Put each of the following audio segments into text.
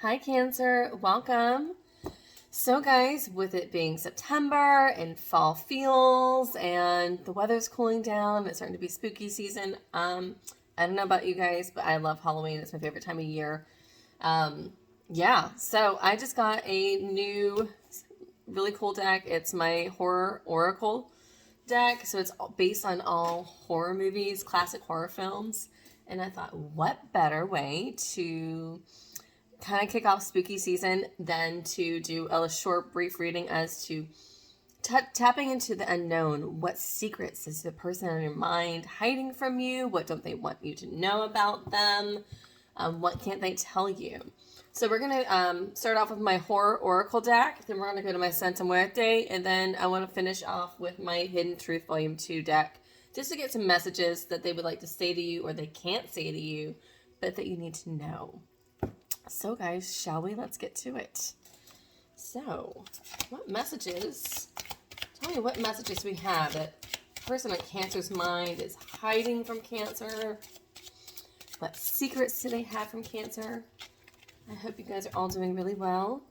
Hi Cancer, welcome. So guys, with it being September and fall feels and the weather's cooling down, it's starting to be spooky season. I don't know about you guys, but I love Halloween. It's my favorite time of year. Yeah, so I just got a new really cool deck. It's my Horror Oracle deck. So it's based on all horror movies, classic horror films. And I thought, what better way to kind of kick off spooky season than to do a short, brief reading as to tapping into the unknown. What secrets is the person in your mind hiding from you? What don't they want you to know about them? What can't they tell you? So we're going to start off with my Horror Oracle deck. Then we're going to go to my Santa Muerte. And then I want to finish off with my Hidden Truth Volume 2 deck. Just to get some messages that they would like to say to you or they can't say to you, but that you need to know. So guys, shall we? Let's get to it. So, what messages? Tell me what messages we have that person in Cancer's mind is hiding from Cancer. What secrets do they have from Cancer? I hope you guys are all doing really well.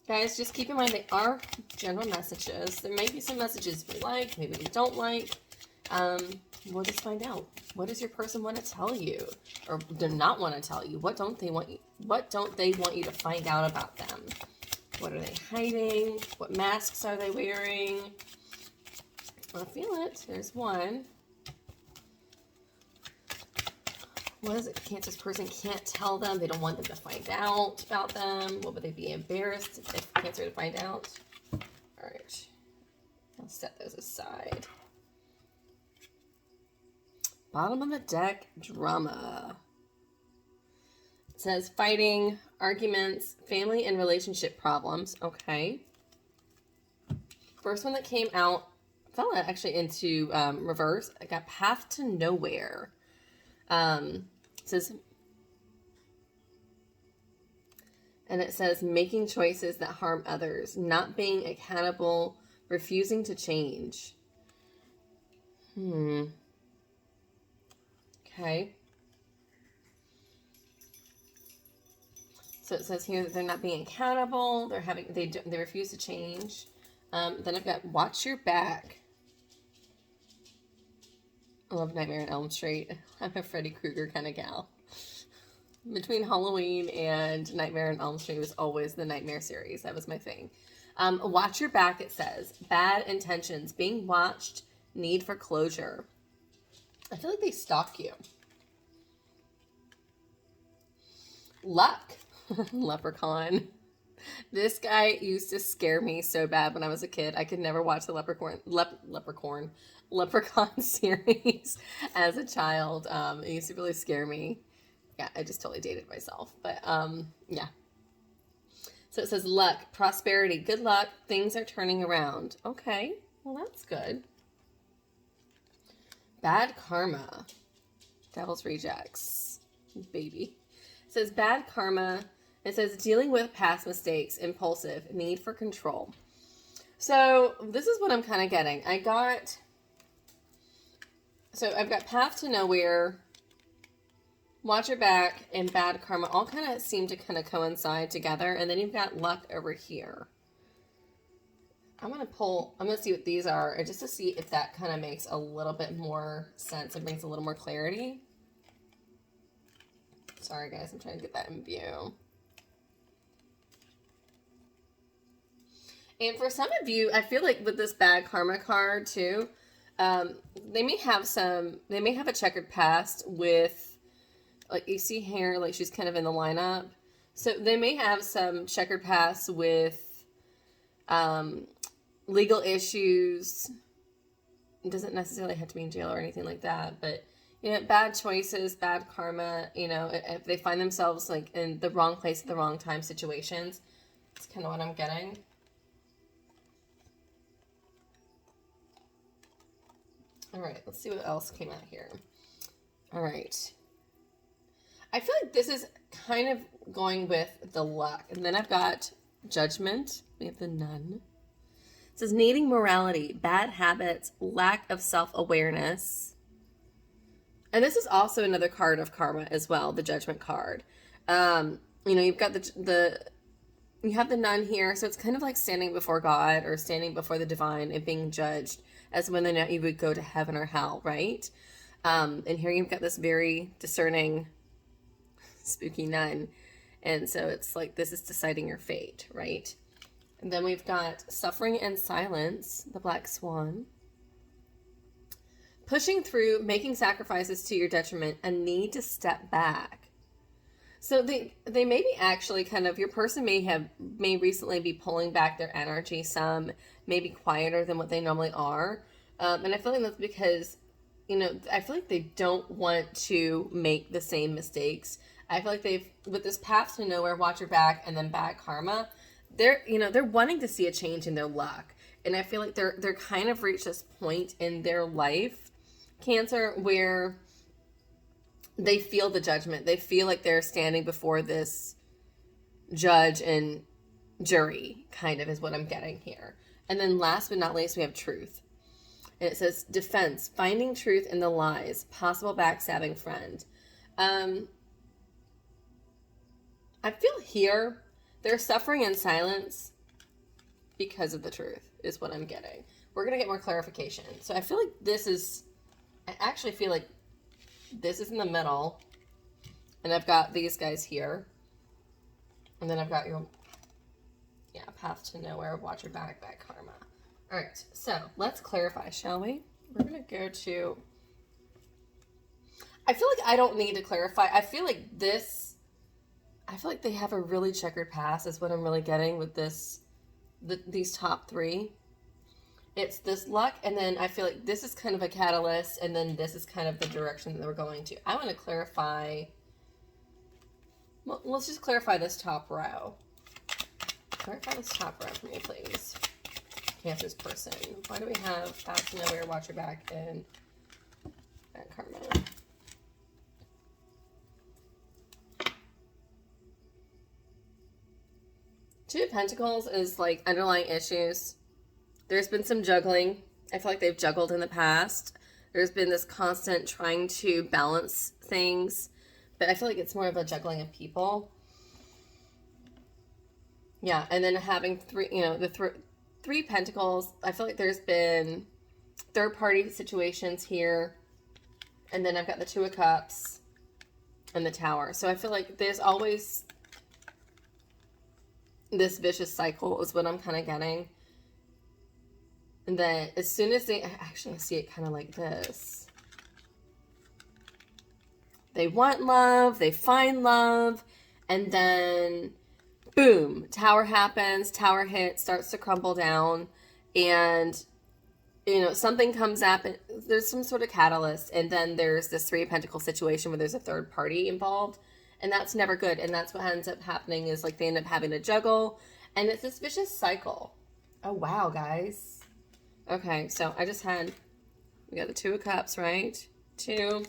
Guys, just keep in mind they are general messages. There may be some messages we like, maybe we don't like. We'll just find out. What does your person want to tell you, or do not want to tell you? What don't they want you? What don't they want you to find out about them? What are they hiding? What masks are they wearing? I feel it. There's one. What is it Cancer's person can't tell them? They don't want them to find out about them. What would they be embarrassed if Cancer to find out? All right. I'll set those aside. Bottom of the deck, drama. It says fighting, arguments, family and relationship problems. Okay. First one that came out fell actually into reverse. I got Path to Nowhere. It says, and it says making choices that harm others, not being accountable, refusing to change. Okay. So it says here that they're not being accountable. They refuse to change. Then I've got watch your back. I love Nightmare on Elm Street. I'm a Freddy Krueger kind of gal. Between Halloween and Nightmare on Elm Street was always the Nightmare series. That was my thing. Watch your back, it says. Bad intentions. Being watched. Need for closure. I feel like they stalk you. Luck. Leprechaun. This guy used to scare me so bad when I was a kid. I could never watch the Leprechaun series as a child. It used to really scare me. Yeah, I just totally dated myself. But, yeah. So it says luck, prosperity, good luck, things are turning around. Okay, well that's good. Bad karma. Devil's rejects. Baby. It says bad karma. It says dealing with past mistakes, impulsive, need for control. So this is what I'm kind of getting. I've got Path to Nowhere, watch your back, and bad karma all kind of seem to kind of coincide together. And then you've got luck over here. I'm going to see what these are, just to see if that kind of makes a little bit more sense and brings a little more clarity. Sorry, guys, I'm trying to get that in view. And for some of you, I feel like with this bad karma card too, they may have a checkered past with, like you see here, like she's kind of in the lineup. So they may have some checkered past with, legal issues. It doesn't necessarily have to be in jail or anything like that, but you know, bad choices, bad karma, you know, if they find themselves like in the wrong place at the wrong time situations. It's kind of what I'm getting. All right, let's see what else came out here. All right. I feel like this is kind of going with the luck. And then I've got judgment. We have the Nun. It says needing morality, bad habits, lack of self-awareness. And this is also another card of karma as well, the Judgment card. you know, you've got you have the nun here, so it's kind of like standing before God or standing before the divine and being judged as whether or not you would go to heaven or hell, right? And here you've got this very discerning, spooky nun. And so it's like, this is deciding your fate, right? And then we've got suffering and silence, the black swan. Pushing through, making sacrifices to your detriment, a need to step back. So they may be actually kind of, your person may recently be pulling back their energy some, maybe quieter than what they normally are. And I feel like that's because, you know, I feel like they don't want to make the same mistakes. I feel like with this path to nowhere, watch your back, and then bad karma, they're wanting to see a change in their luck. And I feel like they're kind of reached this point in their life, Cancer, where they feel the judgment. They feel like they're standing before this judge and jury, kind of is what I'm getting here. And then last but not least, we have truth. And it says defense, finding truth in the lies, possible backstabbing friend. I feel here they're suffering in silence because of the truth is what I'm getting. We're going to get more clarification. So I feel like I actually feel like this is in the middle, and I've got these guys here, and then I've got your, path to nowhere, watch your back, bad karma. All right, so let's clarify, shall we? We're going to go to, I feel like I don't need to clarify. I feel like they have a really checkered past is what I'm really getting with these top three. It's this luck, and then I feel like this is kind of a catalyst, and then this is kind of the direction that we're going to. I want to clarify, well, let's just clarify this top row. Clarify this top row for me, please. Cancer's person. Why do we have path to nowhere, watch your back, and bad karma? Two of Pentacles is like underlying issues. There's been some juggling. I feel like they've juggled in the past. There's been this constant trying to balance things, but I feel like it's more of a juggling of people. Yeah, and then having three Pentacles, I feel like there's been third-party situations here, and then I've got the Two of Cups and the Tower. So I feel like there's always this vicious cycle is what I'm kind of getting. And then as soon as I actually see it kind of like this. They want love, they find love, and then boom, Tower happens, Tower hits, starts to crumble down, and something comes up, and there's some sort of catalyst, and then there's this Three of Pentacles situation where there's a third party involved, and that's never good. And that's what ends up happening is like they end up having to juggle, and it's this vicious cycle. Oh wow, guys. Okay, so we got the Two of Cups, right? Two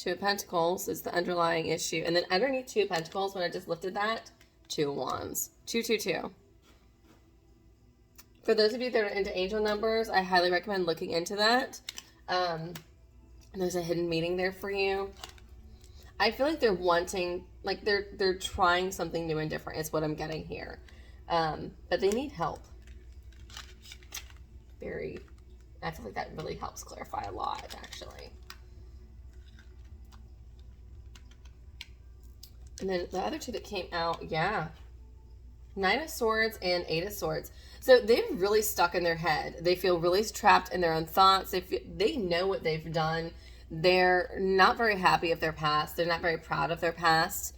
of Pentacles is the underlying issue. And then underneath Two of Pentacles, when I just lifted that, Two of Wands. 222. For those of you that are into angel numbers, I highly recommend looking into that. There's a hidden meaning there for you. I feel like they're wanting, like they're trying something new and different is what I'm getting here. But they need help. I feel like that really helps clarify a lot, actually. And then the other two that came out, yeah. Nine of Swords and Eight of Swords. So they're really stuck in their head. They feel really trapped in their own thoughts. They know what they've done. They're not very happy of their past. They're not very proud of their past.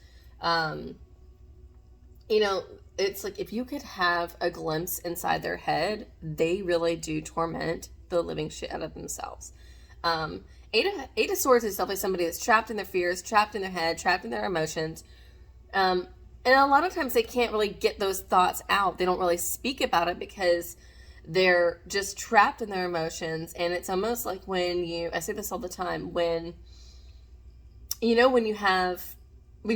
It's like if you could have a glimpse inside their head, they really do torment the living shit out of themselves. Eight of Swords is definitely somebody that's trapped in their fears, trapped in their head, trapped in their emotions. And a lot of times they can't really get those thoughts out. They don't really speak about it because they're just trapped in their emotions. And it's almost like I say this all the time, when you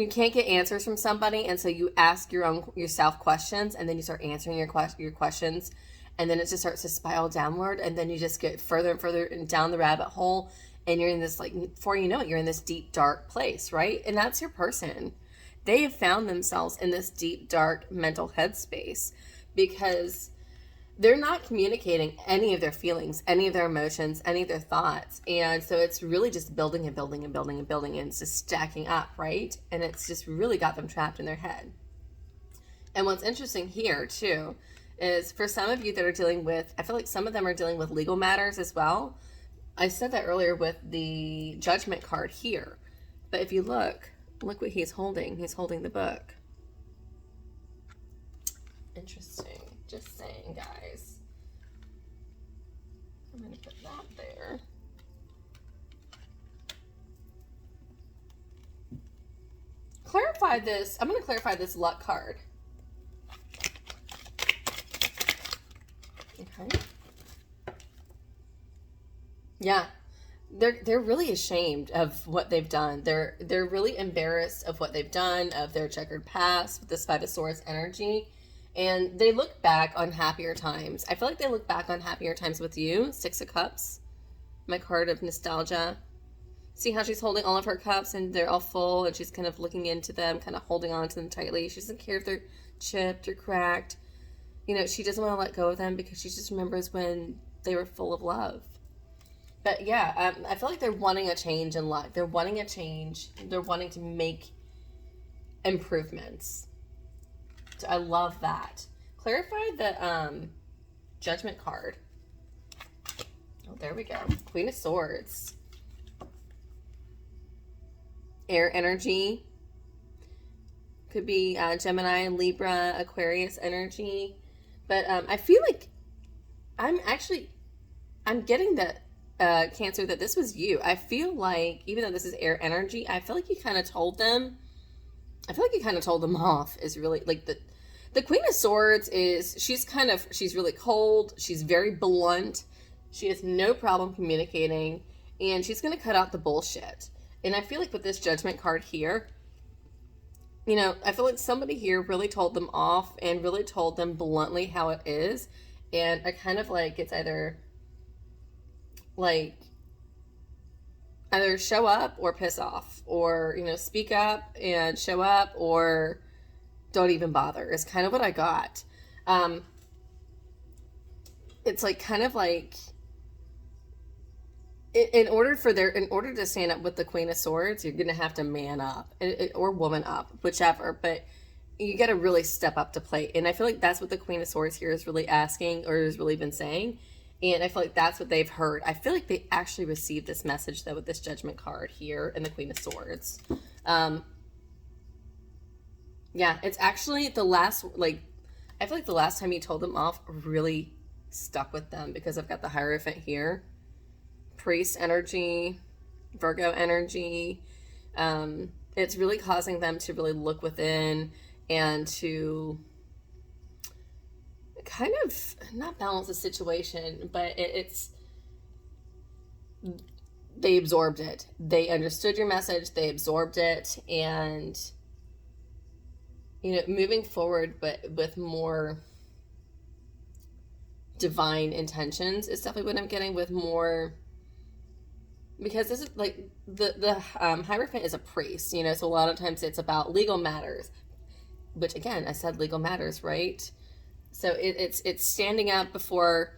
can't get answers from somebody, and so you ask yourself questions, and then you start answering your questions, and then it just starts to spiral downward, and then you just get further and further down the rabbit hole, and you're in this, like, before you know it, you're in this deep, dark place, right? And that's your person. They have found themselves in this deep, dark mental headspace because they're not communicating any of their feelings, any of their emotions, any of their thoughts. And so it's really just building and building and building and building, and it's just stacking up, right? And it's just really got them trapped in their head. And what's interesting here too is for some of you that are dealing with, I feel like some of them are dealing with legal matters as well. I said that earlier with the Judgment card here. But if you look what he's holding. He's holding the book. Interesting. Just saying, guys. I'm going to put that there. Clarify this. I'm going to clarify this luck card. Okay. Yeah. They're really ashamed of what they've done. They're really embarrassed of what they've done, of their checkered past with this Five of Swords energy. And they look back on happier times. I feel like they look back on happier times with you. Six of Cups. My card of nostalgia. See how she's holding all of her cups and they're all full and she's kind of looking into them, kind of holding on to them tightly. She doesn't care if they're chipped or cracked. You know, she doesn't want to let go of them because she just remembers when they were full of love. But yeah, I feel like they're wanting a change in life. They're wanting a change. They're wanting to make improvements. So I love that. Clarify the Judgment card. Oh, there we go. Queen of Swords. Air energy. Could be Gemini, Libra, Aquarius energy. But I feel like I'm getting that Cancer, that this was you. I feel like, even though this is air energy, I feel like you kind of told them, off is really, like, the Queen of Swords is, she's really cold. She's very blunt. She has no problem communicating, and she's going to cut out the bullshit. And I feel like with this Judgment card here, you know, I feel like somebody here really told them off and really told them bluntly how it is. And I kind of like, it's either show up or piss off, or, you know, speak up and show up, or don't even bother is kind of what I got. It's like, kind of like, in order to stand up with the Queen of Swords, you're going to have to man up or woman up, whichever, but you got to really step up to plate. And I feel like that's what the Queen of Swords here is really asking, or has really been saying. And I feel like that's what they've heard. I feel like they actually received this message, though, with this Judgment card here and the Queen of Swords. Yeah, it's actually the last, like, I feel like the last time you told them off really stuck with them, because I've got the Hierophant here. Priest energy, Virgo energy. It's really causing them to really look within and to kind of not balance the situation, but they absorbed it. They understood your message, they absorbed it, and, you know, moving forward, but with more divine intentions is definitely what I'm getting, with more, because this is like the Hierophant is a priest, you know, so a lot of times it's about legal matters, which, again, I said legal matters, right? So it's standing up before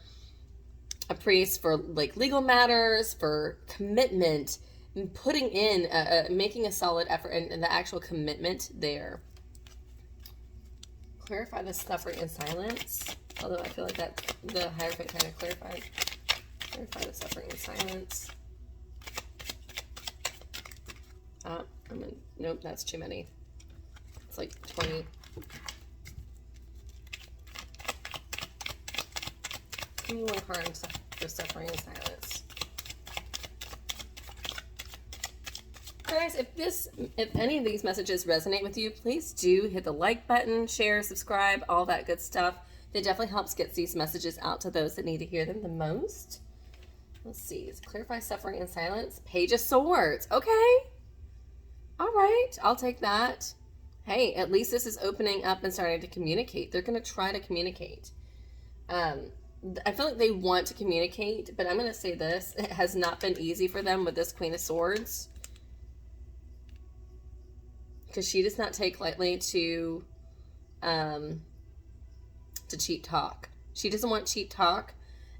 a priest for, like, legal matters, for commitment, and putting in making a solid effort, and the actual commitment there. Clarify the suffering and silence, although I feel like that the Hierophant kind of clarified. Clarify the suffering and silence. Nope, that's too many. It's like 20. Give me one card for suffering and silence. Guys, if any of these messages resonate with you, please do hit the like button, share, subscribe, all that good stuff. It definitely helps get these messages out to those that need to hear them the most. Let's see. Clarify suffering and silence. Page of Swords. Okay. All right. I'll take that. Hey, at least this is opening up and starting to communicate. They're going to try to communicate. I feel like they want to communicate, but I'm going to say this. It has not been easy for them with this Queen of Swords. Because she does not take lightly to cheap talk. She doesn't want cheap talk,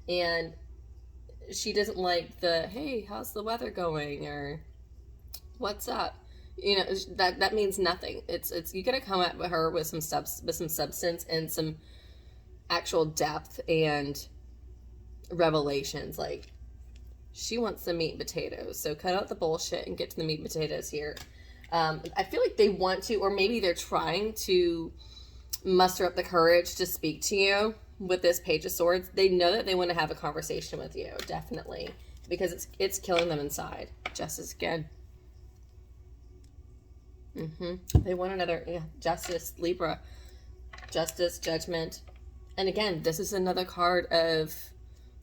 and she doesn't like the, hey, how's the weather going, or what's up? You know, that means nothing. It's you gotta come at her with some substance and some actual depth and revelations. Like, she wants the meat and potatoes. So cut out the bullshit and get to the meat and potatoes here. I feel like they want to, or maybe they're trying to muster up the courage to speak to you with this Page of Swords. They know that they want to have a conversation with you, definitely, because it's killing them inside. Justice again. They want another, yeah, Justice, Libra. Justice, Judgment. And again, this is another card of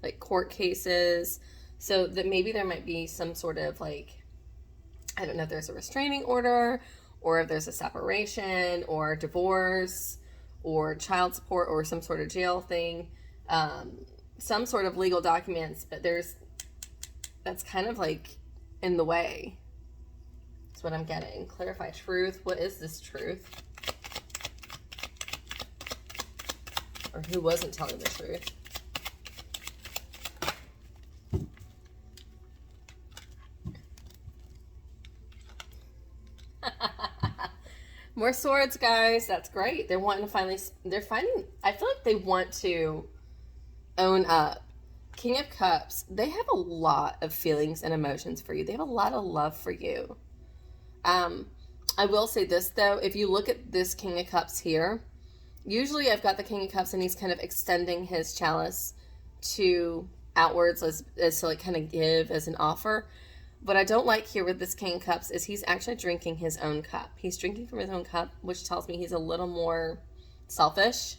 like court cases. So that maybe there might be some sort of like, I don't know if there's a restraining order, or if there's a separation or divorce or child support or some sort of jail thing, some sort of legal documents, but that's kind of like in the way. That's what I'm getting. Clarify truth. What is this truth? Or who wasn't telling the truth? More swords, guys. That's great. They're wanting to finally, I feel like they want to own up. King of Cups, they have a lot of feelings and emotions for you. They have a lot of love for you. I will say this, though. If you look at this King of Cups here, usually I've got the King of Cups and he's kind of extending his chalice to outwards as to like kind of give as an offer. What I don't like here with this King of Cups is he's actually drinking his own cup. He's drinking from his own cup, which tells me he's a little more selfish.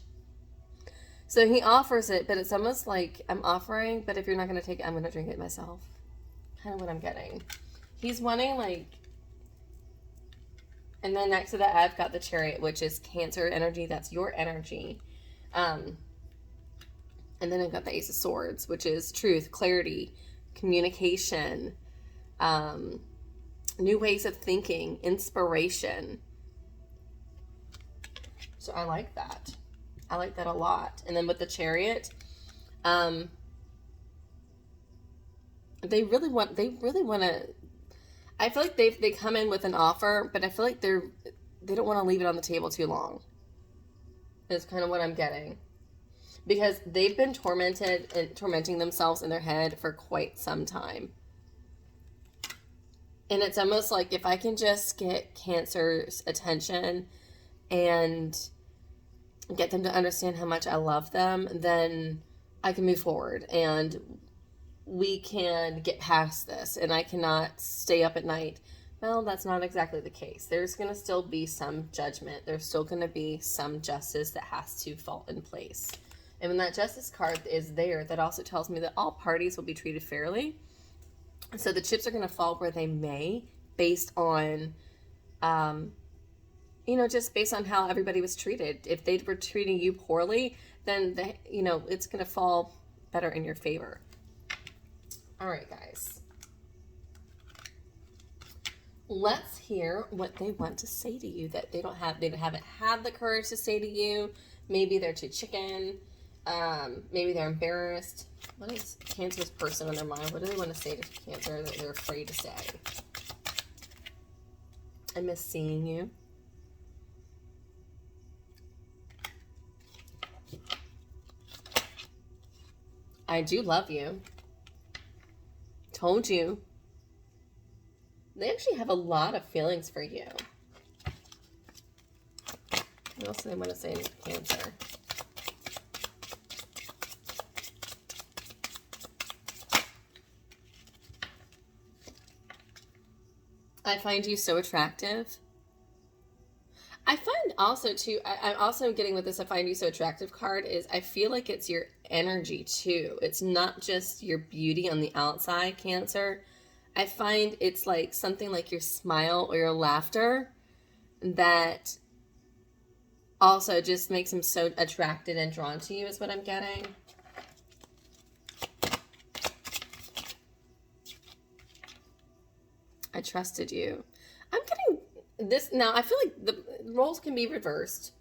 So he offers it, but it's almost like, I'm offering, but if you're not going to take it, I'm going to drink it myself. Kind of what I'm getting. He's wanting like, and then next to that, I've got the Chariot, which is Cancer energy. That's your energy. And then I've got the Ace of Swords, which is truth, clarity, communication, new ways of thinking, inspiration. So I like that. I like that a lot. And then with the Chariot, they really want to, I feel like they come in with an offer, but I feel like they don't want to leave it on the table too long. Is kind of what I'm getting. Because they've been tormenting themselves in their head for quite some time. And it's almost like, if I can just get Cancer's attention and get them to understand how much I love them, then I can move forward and we can get past this, and I cannot stay up at night. Well, that's not exactly the case. There's going to still be some judgment. There's still going to be some justice that has to fall in place. And when that Justice card is there, that also tells me that all parties will be treated fairly. So the chips are going to fall where they may, based on, just based on how everybody was treated. If they were treating you poorly, then, it's going to fall better in your favor. All right, guys. Let's hear what they want to say to you that they haven't had the courage to say to you. Maybe they're too chicken. Maybe they're embarrassed. What is Cancer's person on their mind? What do they want to say to Cancer that they're afraid to say? I miss seeing you. I do love you. Told you. They actually have a lot of feelings for you. What else do they want to say to Cancer? I find you so attractive. I find also too, I'm also getting with this I find you so attractive card is I feel like it's your energy too. It's not just your beauty on the outside, Cancer. I find it's like something like your smile or your laughter that also just makes him so attracted and drawn to you is what I'm getting. I trusted you. I'm getting this now. I feel like the roles can be reversed,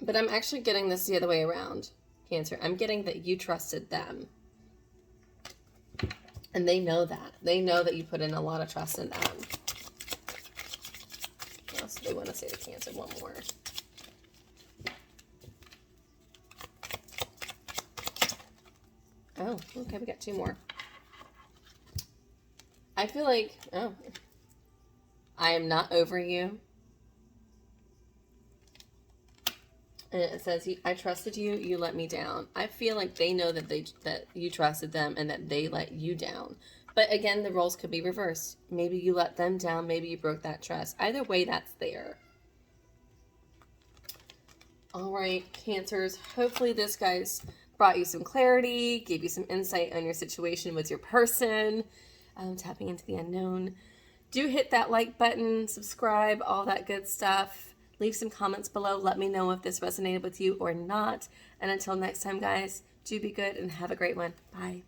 but I'm actually getting this the other way around, Cancer. I'm getting that you trusted them. And they know that. They know that you put in a lot of trust in them. What else do they want to say to Cancer? One more. Oh, okay, we got two more. I feel like, I am not over you. And it says, I trusted you, you let me down. I feel like they know that that you trusted them and that they let you down. But again, the roles could be reversed. Maybe you let them down, maybe you broke that trust. Either way, that's there. All right, Cancers. Hopefully this, guys, brought you some clarity, gave you some insight on your situation with your person, tapping into the unknown. Do hit that like button, subscribe, all that good stuff. Leave some comments below. Let me know if this resonated with you or not. And until next time, guys, do be good and have a great one. Bye.